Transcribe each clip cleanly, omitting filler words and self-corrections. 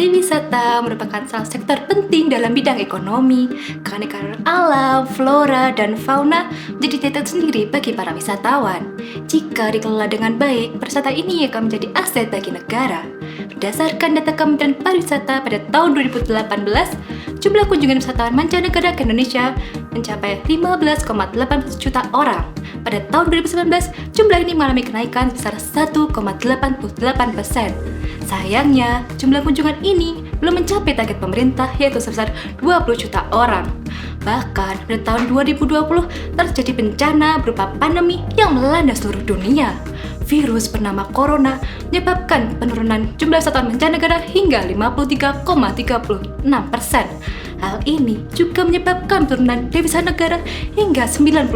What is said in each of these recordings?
Pariwisata merupakan salah sektor penting dalam bidang ekonomi. Keanekaragaman alam, flora, dan fauna menjadi daya tarik sendiri bagi para wisatawan. Jika dikelola dengan baik, pariwisata ini akan menjadi aset bagi negara. Berdasarkan data Kementerian Pariwisata pada tahun 2018, jumlah kunjungan wisatawan mancanegara ke Indonesia mencapai 15,8 juta orang. Pada tahun 2019, jumlah ini mengalami kenaikan sebesar 1,88%. Sayangnya, jumlah kunjungan ini belum mencapai target pemerintah yaitu sebesar 20 juta orang. Bahkan pada tahun 2020 terjadi bencana berupa pandemi yang melanda seluruh dunia. Virus bernama Corona menyebabkan penurunan jumlah wisatawan mancanegara hingga 53,36%. Hal ini juga menyebabkan penurunan devisa negara hingga 97%.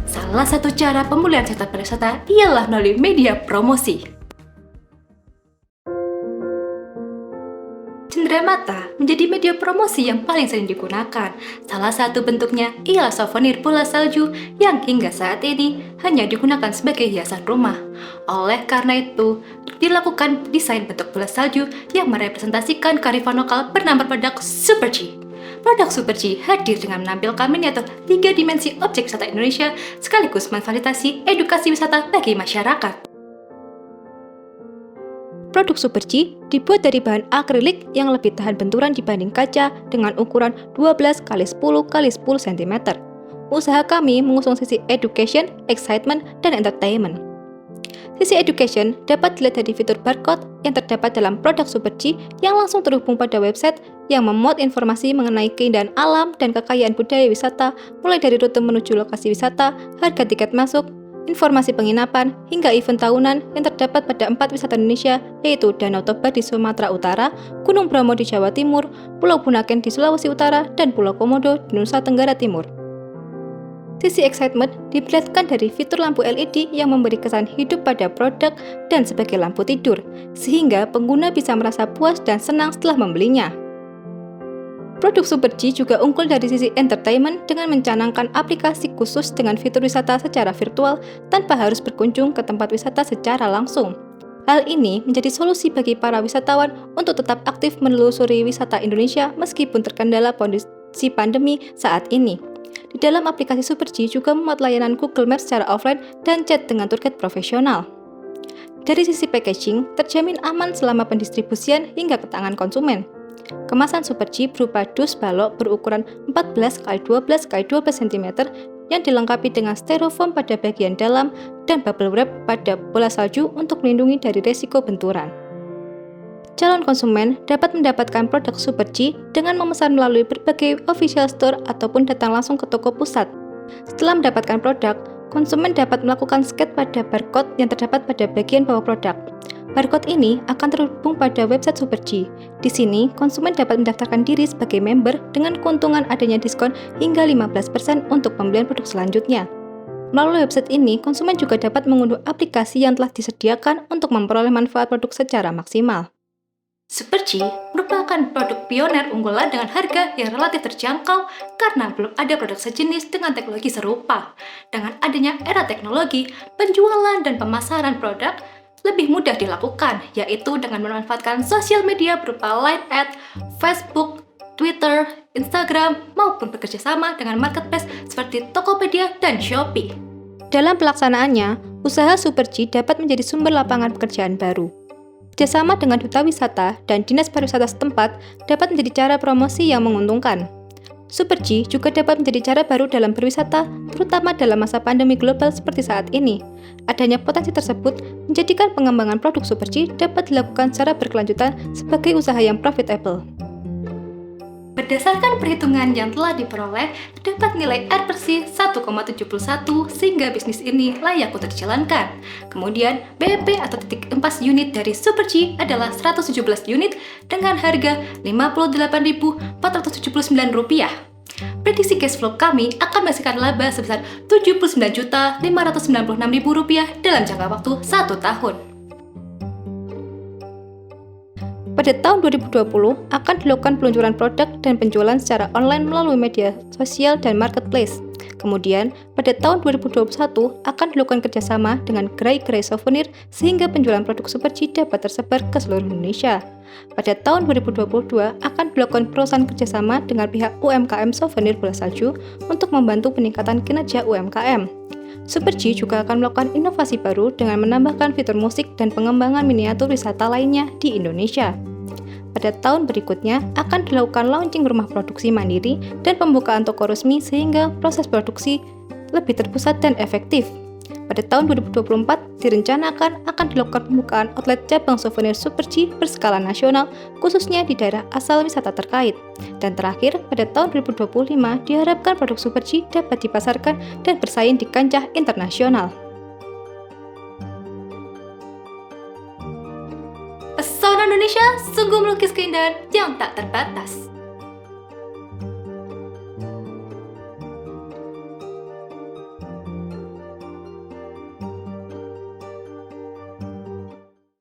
Salah satu cara pemulihan sektor pariwisata ialah melalui media promosi. Cenderamata menjadi media promosi yang paling sering digunakan. Salah satu bentuknya ialah souvenir bola salju yang hingga saat ini hanya digunakan sebagai hiasan rumah. Oleh karena itu, dilakukan desain bentuk bola salju yang merepresentasikan kearifan lokal bernama produk Super G. Produk Super G hadir dengan menampilkan miniatur 3 dimensi objek wisata Indonesia sekaligus memfasilitasi edukasi wisata bagi masyarakat. Produk Super G dibuat dari bahan akrilik yang lebih tahan benturan dibanding kaca dengan ukuran 12 x 10 x 10 cm. Usaha kami mengusung sisi education, excitement, dan entertainment. Sisi education dapat dilihat dari fitur barcode yang terdapat dalam produk Super G yang langsung terhubung pada website yang memuat informasi mengenai keindahan alam dan kekayaan budaya wisata, mulai dari rute menuju lokasi wisata, harga tiket masuk, informasi penginapan, hingga event tahunan yang terdapat pada 4 wisata Indonesia, yaitu Danau Toba di Sumatera Utara, Gunung Bromo di Jawa Timur, Pulau Bunaken di Sulawesi Utara, dan Pulau Komodo di Nusa Tenggara Timur. Sisi excitement diperlihatkan dari fitur lampu LED yang memberi kesan hidup pada produk dan sebagai lampu tidur, sehingga pengguna bisa merasa puas dan senang setelah membelinya. Produk Super G juga unggul dari sisi entertainment dengan mencanangkan aplikasi khusus dengan fitur wisata secara virtual tanpa harus berkunjung ke tempat wisata secara langsung. Hal ini menjadi solusi bagi para wisatawan untuk tetap aktif menelusuri wisata Indonesia meskipun terkendala kondisi pandemi saat ini. Di dalam aplikasi Super G juga memuat layanan Google Maps secara offline dan chat dengan tour guide profesional. Dari sisi packaging, terjamin aman selama pendistribusian hingga ke tangan konsumen. Kemasan Super G berupa dus balok berukuran 14 x 12 x 12 cm yang dilengkapi dengan styrofoam pada bagian dalam dan bubble wrap pada bola salju untuk melindungi dari resiko benturan. Calon konsumen dapat mendapatkan produk Super G dengan memesan melalui berbagai official store ataupun datang langsung ke toko pusat. Setelah mendapatkan produk, konsumen dapat melakukan scan pada barcode yang terdapat pada bagian bawah produk. Barcode ini akan terhubung pada website Super G. Di sini, konsumen dapat mendaftarkan diri sebagai member dengan keuntungan adanya diskon hingga 15% untuk pembelian produk selanjutnya. Melalui website ini, konsumen juga dapat mengunduh aplikasi yang telah disediakan untuk memperoleh manfaat produk secara maksimal. Super G merupakan produk pioner unggulan dengan harga yang relatif terjangkau karena belum ada produk sejenis dengan teknologi serupa. Dengan adanya era teknologi, penjualan dan pemasaran produk lebih mudah dilakukan, yaitu dengan memanfaatkan sosial media berupa Line Ad, Facebook, Twitter, Instagram, maupun bekerjasama dengan marketplace seperti Tokopedia dan Shopee. Dalam pelaksanaannya, usaha Super G dapat menjadi sumber lapangan pekerjaan baru. Kerjasama dengan duta wisata dan dinas pariwisata setempat dapat menjadi cara promosi yang menguntungkan. Super G juga dapat menjadi cara baru dalam berwisata, terutama dalam masa pandemi global seperti saat ini. Adanya potensi tersebut menjadikan pengembangan produk Super G dapat dilakukan secara berkelanjutan sebagai usaha yang profitable. Berdasarkan perhitungan yang telah diperoleh, terdapat nilai R per C 1,71 sehingga bisnis ini layak untuk dijalankan. Kemudian, BEP atau titik empas unit dari Super G adalah 117 unit dengan harga Rp59.479. Prediksi cash flow kami akan menghasilkan laba sebesar Rp79.596.000 dalam jangka waktu 1 tahun. Pada tahun 2020 akan dilakukan peluncuran produk dan penjualan secara online melalui media sosial dan marketplace. Kemudian, pada tahun 2021 akan dilakukan kerjasama dengan gerai-gerai souvenir sehingga penjualan produk Super G dapat tersebar ke seluruh Indonesia. Pada tahun 2022 akan dilakukan perusahaan kerjasama dengan pihak UMKM souvenir bola salju untuk membantu peningkatan kinerja UMKM. Super G juga akan melakukan inovasi baru dengan menambahkan fitur musik dan pengembangan miniatur wisata lainnya di Indonesia. Pada tahun berikutnya akan dilakukan launching rumah produksi mandiri dan pembukaan toko resmi sehingga proses produksi lebih terpusat dan efektif. Pada tahun 2024 direncanakan akan dilakukan pembukaan outlet cabang souvenir Super G berskala nasional khususnya di daerah asal wisata terkait. Dan terakhir, pada tahun 2025 diharapkan produk Super G dapat dipasarkan dan bersaing di kancah internasional. Pesona Indonesia sungguh melukis keindahan yang tak terbatas.